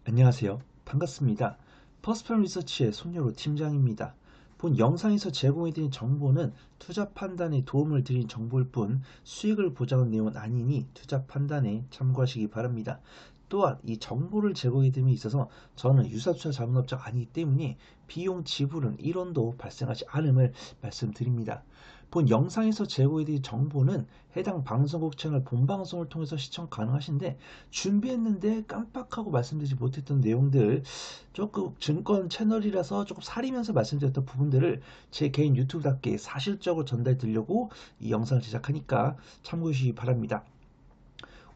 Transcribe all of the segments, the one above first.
안녕하세요. 반갑습니다. 퍼스널 리서치의 손여로 팀장입니다. 본 영상에서 제공해드린 정보는 투자 판단에 도움을 드린 정보일 뿐 수익을 보장하는 내용은 아니니 투자 판단에 참고하시기 바랍니다. 또한 이 정보를 제공해드림에 있어서 저는 유사투자 자문업자가 아니기 때문에 비용 지불은 1원도 발생하지 않음을 말씀드립니다. 본 영상에서 제공해드린 정보는 해당 방송국 채널 본방송을 통해서 시청 가능하신데 준비했는데 깜빡하고 말씀드리지 못했던 내용들 조금 증권 채널이라서 조금 사리면서 말씀드렸던 부분들을 제 개인 유튜브답게 사실적으로 전달 드리려고 이 영상을 제작하니까 참고해 주시기 바랍니다.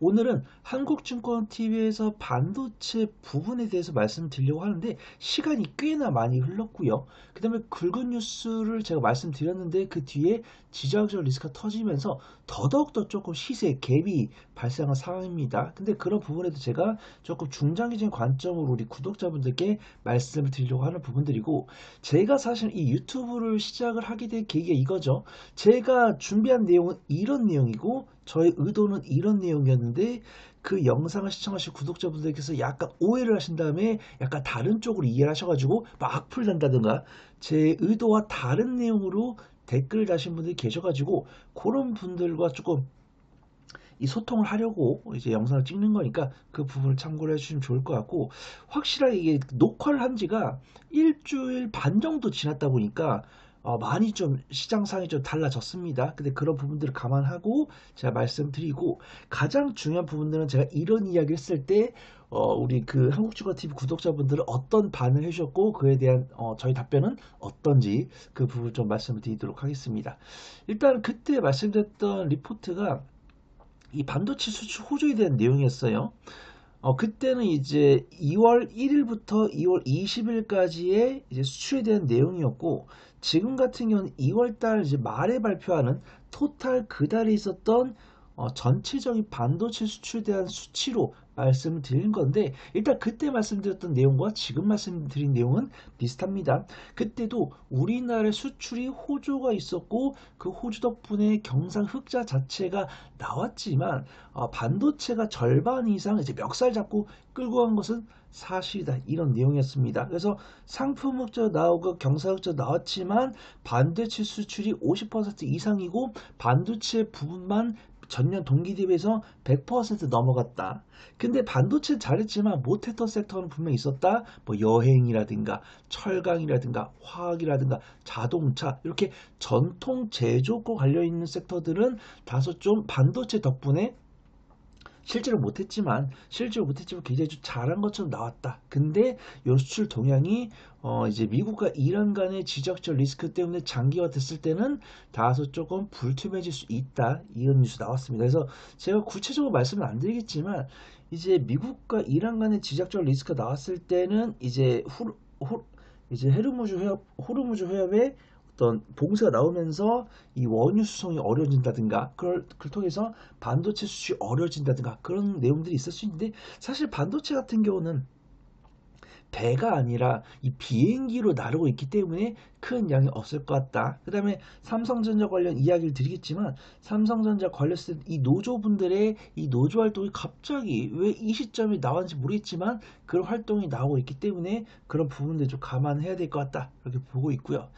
오늘은 한국증권TV에서 반도체 부분에 대해서 말씀드리려고 하는데 시간이 꽤나 많이 흘렀고요. 그 다음에 굵은 뉴스를 제가 말씀드렸는데 그 뒤에 지정학적 리스크가 터지면서 더더욱더 조금 시세 갭이 발생한 상황입니다. 근데 그런 부분에도 제가 조금 중장기적인 관점으로 우리 구독자분들께 말씀을 드리려고 하는 부분들이고, 제가 사실 이 유튜브를 시작을 하게 된 계기가 이거죠. 제가 준비한 내용은 이런 내용이고 저의 의도는 이런 내용이었는데 그 영상을 시청하신 구독자분들께서 약간 오해를 하신 다음에 약간 다른 쪽으로 이해를 하셔가지고 막 악플 단다든가 제 의도와 다른 내용으로 댓글을 다신 분들이 계셔가지고 그런 분들과 조금 이 소통을 하려고 이제 영상을 찍는 거니까 그 부분을 참고를 해주시면 좋을 것 같고, 확실하게 이게 녹화를 한 지가 일주일 반 정도 지났다 보니까 많이 좀 시장 상황이 좀 달라졌습니다. 근데 그런 부분들을 감안하고 제가 말씀드리고, 가장 중요한 부분들은 제가 이런 이야기를 했을 때 우리 그 한국증권TV 구독자분들은 어떤 반응을 해주셨고 그에 대한 저희 답변은 어떤지 그 부분 좀 말씀을 드리도록 하겠습니다. 일단 그때 말씀드렸던 리포트가 이 반도체 수출 호조에 대한 내용이었어요. 그때는 이제 2월 1일부터 2월 20일까지의 이제 수출에 대한 내용이었고, 지금 같은 경우는 2월 달 이제 말에 발표하는 토탈 그달에 있었던 전체적인 반도체 수출에 대한 수치로 말씀을 드리는 건데, 일단 그때 말씀드렸던 내용과 지금 말씀드린 내용은 비슷합니다. 그때도 우리나라의 수출이 호조가 있었고 그 호주 덕분에 경상 흑자 자체가 나왔지만 반도체가 절반 이상 이제 멱살 잡고 끌고 간 것은 사실이다, 이런 내용이었습니다. 그래서 상품 흑자 나오고 경상 흑자 나왔지만 반도체 수출이 50% 이상이고 반도체 부분만 전년 동기 대비해서 100% 넘어갔다. 근데 반도체 잘했지만 못했던 섹터는 분명히 있었다. 뭐 여행이라든가 철강이라든가 화학이라든가 자동차, 이렇게 전통 제조과 관련 있는 섹터들은 다소 좀 반도체 덕분에 실제로 못했지만 굉장히 좀 잘한 것처럼 나왔다. 근데 요 수출 동향이 이제 미국과 이란 간의 지정학적 리스크 때문에 장기화 됐을 때는 다소 조금 불투명해질 수 있다, 이런 뉴스 나왔습니다. 그래서 제가 구체적으로 말씀을 안 드리겠지만 이제 미국과 이란 간의 지정학적 리스크가 나왔을 때는 이제 이제 호르무즈 회협에 어떤 봉쇄가 나오면서 이 원유 수송이 어려워진다든가 그걸 통해서 반도체 수출이 어려워진다든가 그런 내용들이 있을 수 있는데, 사실 반도체 같은 경우는 배가 아니라 이 비행기로 나르고 있기 때문에 큰 양이 없을 것 같다. 그 다음에 삼성전자 관련 이야기를 드리겠지만, 삼성전자 관련해서 이 노조분들의 이 노조 활동이 갑자기 왜 이 시점에 나왔는지 모르겠지만 그런 활동이 나오고 있기 때문에 그런 부분들 좀 감안해야 될 것 같다, 이렇게 보고 있고요.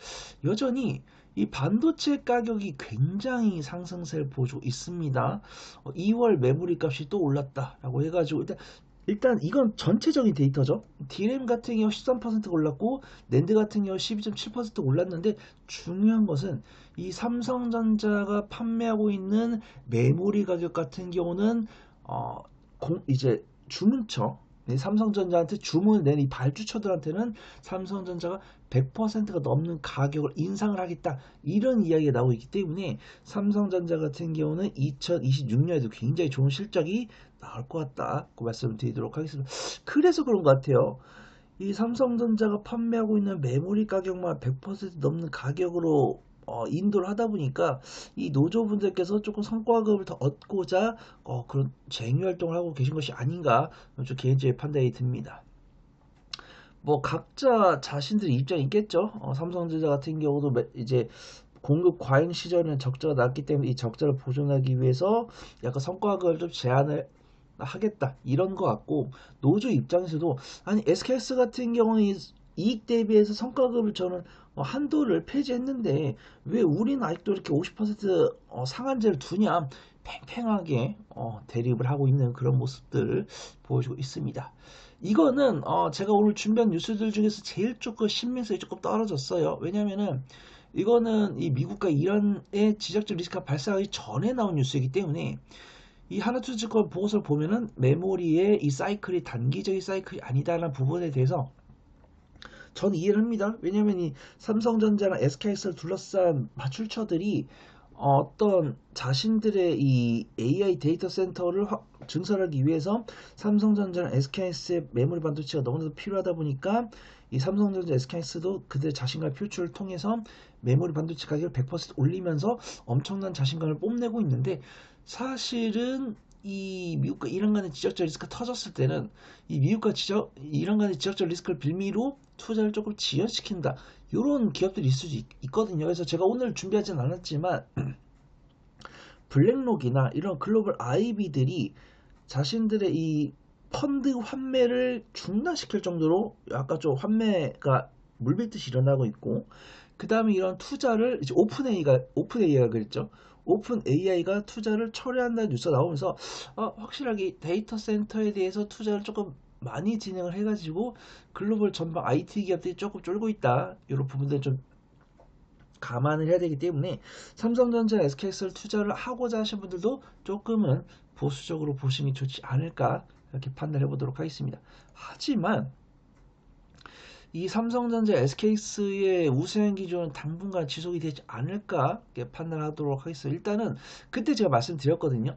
여전히 이 반도체 가격이 굉장히 상승세를 보여주고 있습니다. 2월 메모리 값이 또 올랐다라고 해가지고 일단 이건 전체적인 데이터죠. D램 같은 경우 13% 올랐고 낸드 같은 경우 12.7% 올랐는데, 중요한 것은 이 삼성전자가 판매하고 있는 메모리 가격 같은 경우는 이제 주문처, 삼성전자한테 주문을 내는 이 발주처들한테는 삼성전자가 100%가 넘는 가격을 인상을 하겠다, 이런 이야기가 나오고 있기 때문에 삼성전자 같은 경우는 2026년에도 굉장히 좋은 실적이 나올 것 같다, 그 말씀을 드리도록 하겠습니다. 그래서 그런 것 같아요. 이 삼성전자가 판매하고 있는 메모리 가격만 100% 넘는 가격으로 인도를 하다 보니까 이 노조분들께서 조금 성과급을 더 얻고자 그런 쟁의 활동을 하고 계신 것이 아닌가, 좀 개인적인 판단이 듭니다. 뭐 각자 자신들의 입장이 있겠죠. 삼성전자 같은 경우도 이제 공급 과잉 시절에는 적자가 났기 때문에 이 적자를 보존하기 위해서 약간 성과급을 좀 제한을 하겠다 이런 것 같고, 노조 입장에서도 아니 SKS 같은 경우는 이익 대비해서 성과급을 저는 한도를 폐지했는데 왜 우리는 아직도 이렇게 50% 상한제를 두냐, 팽팽하게 대립을 하고 있는 그런 모습들을 보여주고 있습니다. 이거는 제가 오늘 준비한 뉴스들 중에서 제일 조금 신빙성이 조금 떨어졌어요. 왜냐면은 이거는 이 미국과 이란의 지정적 리스크가 발생하기 전에 나온 뉴스이기 때문에, 이 하나투자증권 보고서를 보면은 메모리의 이 사이클이 단기적인 사이클이 아니다라는 부분에 대해서 저는 이해를 합니다. 왜냐면 이 삼성전자랑 SKS를 둘러싼 마출처들이 어떤 자신들의 이 AI 데이터 센터를 증설하기 위해서 삼성전자랑 SKS의 메모리 반도체가 너무나도 필요하다 보니까 이 삼성전자 SKS도 그들의 자신감의 표출을 통해서 메모리 반도체 가격을 100% 올리면서 엄청난 자신감을 뽐내고 있는데, 사실은 이 미국과 이란 간의 지정적 리스크가 터졌을 때는 이 미국과 이란 간의 지정적 리스크를 빌미로 투자를 조금 지연시킨다, 이런 기업들이 있을 수 있거든요. 그래서 제가 오늘 준비하진 않았지만 블랙록이나 이런 글로벌 IB들이 자신들의 이 펀드 환매를 중단시킬 정도로 약간 좀 환매가 물밀듯이 일어나고 있고, 그 다음에 이런 투자를 이제 오픈 AI가 그랬죠. 오픈 AI가 투자를 철회한다는 뉴스가 나오면서 확실하게 데이터 센터에 대해서 투자를 조금 많이 진행을 해가지고 글로벌 전방 IT 기업들이 조금 쫄고 있다, 이런 부분들 좀 감안을 해야 되기 때문에 삼성전자, SKS를 투자를 하고자 하시는 분들도 조금은 보수적으로 보시면 좋지 않을까, 이렇게 판단해 보도록 하겠습니다. 하지만 이 삼성전자, SKS의 우세한 기조는 당분간 지속이 되지 않을까, 이렇게 판단하도록 하겠습니다. 일단은 그때 제가 말씀드렸거든요.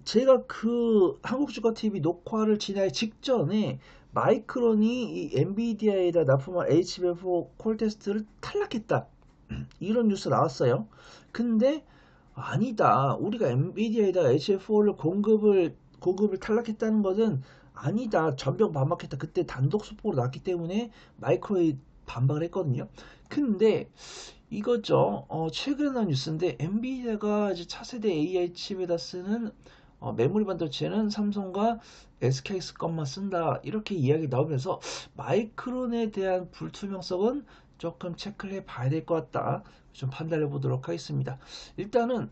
제가 그 한국주가TV 녹화를 진행하기 직전에 마이크론이 이 엔비디아에다 납품한 HBM4 콜 테스트를 탈락했다, 이런 뉴스 나왔어요. 근데 아니다, 우리가 엔비디아에다 HBM4를 공급을 탈락했다는 것은 아니다, 전병 반박했다, 그때 단독 수법으로 나왔기 때문에 마이크론이 반박을 했거든요. 근데 이거죠. 최근에 나온 뉴스인데 엔비디아가 이제 차세대 AI 칩에다 쓰는 메모리 반도체는 삼성과 SKS 것만 쓴다, 이렇게 이야기 나오면서 마이크론에 대한 불투명성은 조금 체크를 해봐야 될 것 같다, 좀 판단해 보도록 하겠습니다. 일단은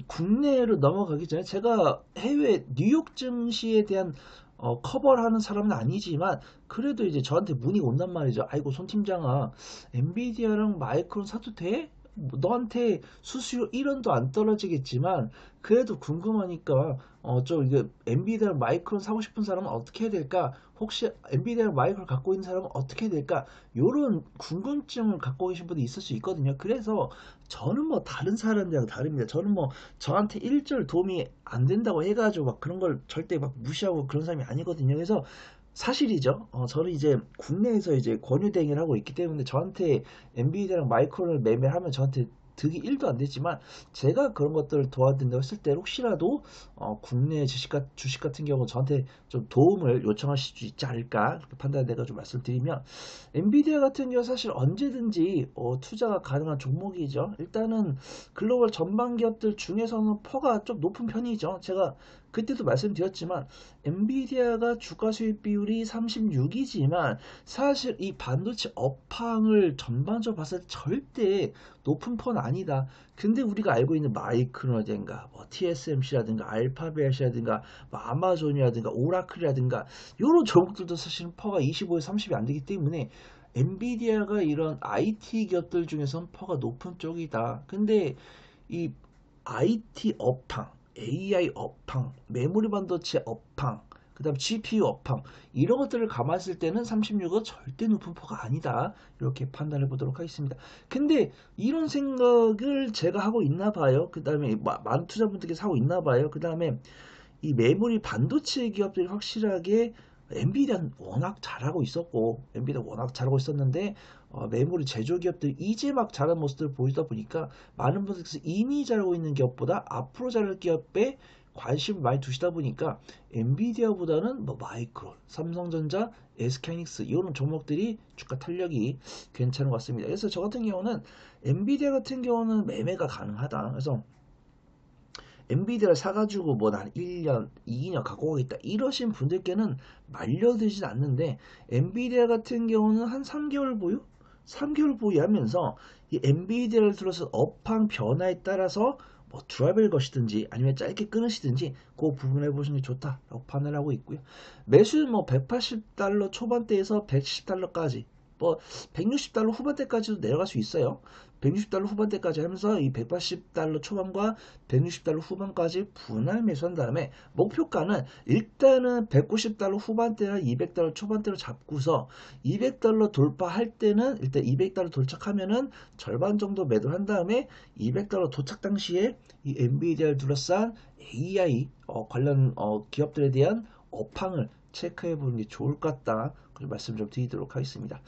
국내로 넘어가기 전에 제가 해외 뉴욕 증시에 대한 커버를 하는 사람은 아니지만 그래도 이제 저한테 문의가 온단 말이죠. 아이고 손 팀장아, 엔비디아랑 마이크론 사도 돼? 뭐 너한테 수수료 1원도 안 떨어지겠지만 그래도 궁금하니까 좀 이게 엔비디아 마이크론 사고 싶은 사람은 어떻게 해야 될까? 혹시 엔비디아 마이크론 갖고 있는 사람은 어떻게 해야 될까? 요런 궁금증을 갖고 계신 분이 있을 수 있거든요. 그래서 저는 뭐 다른 사람들이랑 다릅니다. 저는 뭐 저한테 일절 도움이 안 된다고 해가지고 막 그런 걸 절대 막 무시하고 그런 사람이 아니거든요. 그래서 사실이죠. 저는 이제 국내에서 이제 권유 대행을 하고 있기 때문에 저한테 엔비디아랑 마이크론을 매매하면 저한테 득이 1도 안 되지만, 제가 그런 것들을 도와드린다고 했을 때 혹시라도 국내 주식 같은 경우 저한테 좀 도움을 요청하실 수 있지 않을까, 그렇게 판단 내가 좀 말씀드리면, 엔비디아 같은 경우 사실 언제든지 투자가 가능한 종목이죠. 일단은 글로벌 전방 기업들 중에서는 퍼가 좀 높은 편이죠. 제가 그때도 말씀드렸지만 엔비디아가 주가 수익 비율이 36이지만 사실 이 반도체 업황을 전반적으로 봤을 때 절대 높은 펀 아니다. 근데 우리가 알고 있는 마이크론이라든가 뭐 TSMC라든가 알파벳이라든가 뭐 아마존이라든가 오라클이라든가 이런 종목들도 사실은 퍼가 25에서 30이 안 되기 때문에 엔비디아가 이런 IT 기업들 중에선 퍼가 높은 쪽이다. 근데 이 IT 업황, AI 업황, 메모리 반도체 업황, 그 다음 GPU 업황, 이런 것들을 감안했을 때는 36은 절대 높은 퍼가 아니다, 이렇게 판단해 보도록 하겠습니다. 근데 이런 생각을 제가 하고 있나 봐요. 그 다음에 많은 투자분들께서 하고 있나 봐요. 그 다음에 이 메모리 반도체 기업들이 확실하게 엔비디아는 워낙 잘하고 있었고, 엔비디아 워낙 잘하고 있었는데 메모리 제조 기업들이 이제 막 잘하는 모습들을 보이다 보니까 많은 분들께서 이미 잘하고 있는 기업보다 앞으로 잘할 기업에 관심을 많이 두시다 보니까 엔비디아보다는 뭐 마이크론, 삼성전자, SK하이닉스 이런 종목들이 주가 탄력이 괜찮은 것 같습니다. 그래서 저 같은 경우는 엔비디아 같은 경우는 매매가 가능하다. 그래서 엔비디아를 사가지고 뭐 난 1년, 2년 갖고 가겠다 이러신 분들께는 말려들진 않는데, 엔비디아 같은 경우는 한 3개월 보유? 3개월 보유하면서 이 엔비디아를 들어서 업황 변화에 따라서 뭐 드랍을 것이든지 아니면 짧게 끊으시든지 그 부분을 해보시는 게 좋다라고 판단을 하고 있고요. 매수는 뭐 180달러 초반대에서 110달러까지, 뭐 160달러 후반대까지도 내려갈 수 있어요. 160달러 후반대까지 하면서 이 180달러 초반과 160달러 후반까지 분할 매수한 다음에 목표가는 일단은 190달러 후반대나 200달러 초반대로 잡고서 200달러 돌파할 때는 일단 200달러 도착하면은 절반 정도 매도를 한 다음에 200달러 도착 당시에 이 엔비디아를 둘러싼 AI 관련 기업들에 대한 업황을 체크해 보는 게 좋을 것 같다. 그리고 말씀 좀 드리도록 하겠습니다.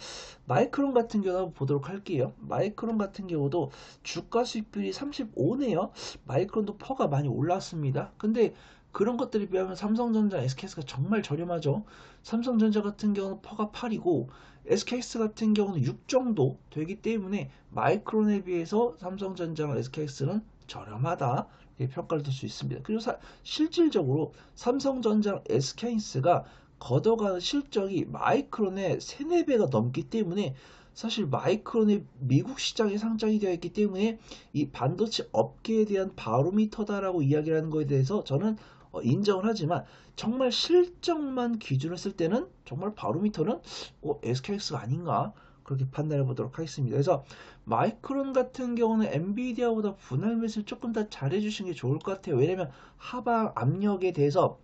마이크론 같은 경우 한번 보도록 할게요. 마이크론 같은 경우도 주가 수익률이 35네요. 마이크론도 퍼가 많이 올랐습니다. 근데 그런 것들에 비하면 삼성전자, SKS가 정말 저렴하죠. 삼성전자 같은 경우는 퍼가 8이고 SKS 같은 경우는 6 정도 되기 때문에 마이크론에 비해서 삼성전자와 SKS는 저렴하다, 이렇게 평가를 들 수 있습니다. 그리고 실질적으로 삼성전자, SKS가 걷어가는 실적이 마이크론의 3, 4배가 넘기 때문에 사실 마이크론이 미국 시장에 상장이 되어 있기 때문에 이 반도체 업계에 대한 바로미터다라고 이야기를 하는 것에 대해서 저는 인정을 하지만, 정말 실적만 기준으로 쓸 때는 정말 바로미터는 SKX가 아닌가, 그렇게 판단해 보도록 하겠습니다. 그래서 마이크론 같은 경우는 엔비디아보다 분할 매수를 조금 더 잘해 주시는 게 좋을 것 같아요. 왜냐면 하방 압력에 대해서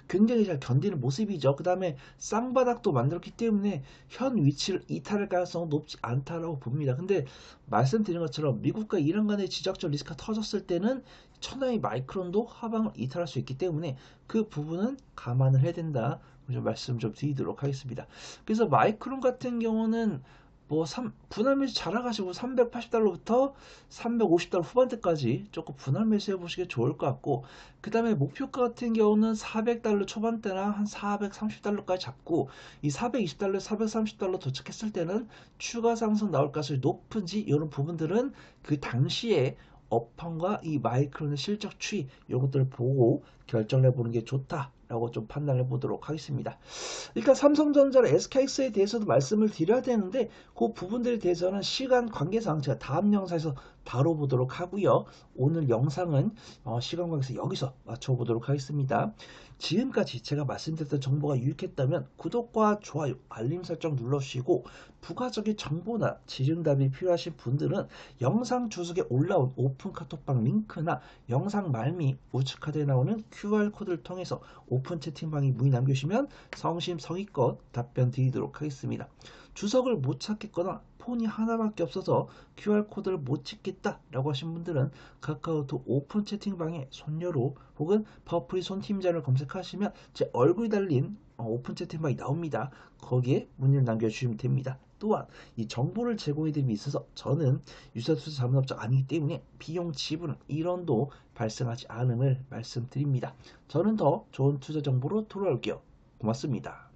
굉장히 잘 견디는 모습이죠. 그 다음에 쌍바닥도 만들었기 때문에 현 위치를 이탈할 가능성은 높지 않다라고 봅니다. 근데 말씀드린 것처럼 미국과 이란 간의 지정학적 리스크가 터졌을 때는 천하의 마이크론도 하방을 이탈할 수 있기 때문에 그 부분은 감안을 해야 된다, 좀 말씀 좀 드리도록 하겠습니다. 그래서 마이크론 같은 경우는 뭐 분할 매수 잘하가지고 380달러부터 350달러 후반대까지 조금 분할 매수 해보시기 좋을 것 같고, 그 다음에 목표가 같은 경우는 400달러 초반대나 한 430달러까지 잡고, 이 420달러, 430달러 도착했을 때는 추가 상승 나올 가능성이 높은지 이런 부분들은 그 당시에 업황과 이 마이크론의 실적 추이 이것들을 보고 결정해 보는 게 좋다라고 좀 판단해 보도록 하겠습니다. 일단 삼성전자랑 SKX에 대해서도 말씀을 드려야 되는데 그 부분들에 대해서는 시간 관계상 제가 다음 영상에서 다뤄보도록 하고요. 오늘 영상은 시간 관계상 여기서 맞춰보도록 하겠습니다. 지금까지 제가 말씀드렸던 정보가 유익했다면 구독과 좋아요, 알림 설정 눌러주시고, 부가적인 정보나 질의응답이 필요하신 분들은 영상 주석에 올라온 오픈 카톡방 링크나 영상 말미 우측카드에 나오는 QR코드를 통해서 오픈 채팅방에 문의 남겨주시면 성심성의껏 답변 드리도록 하겠습니다. 주석을 못 찾겠거나 폰이 하나밖에 없어서 QR코드를 못 찍겠다 라고 하신 분들은 카카오톡 오픈 채팅방에 손녀로 혹은 퍼플이 손팀장을 검색하시면 제 얼굴이 달린 오픈 채팅방이 나옵니다. 거기에 문의를 남겨주시면 됩니다. 또한 이 정보를 제공해 드림에 있어서 저는 유사투자 자문업자 아니기 때문에 비용 지불은 1원도 발생하지 않음을 말씀드립니다. 저는 더 좋은 투자 정보로 돌아올게요. 고맙습니다.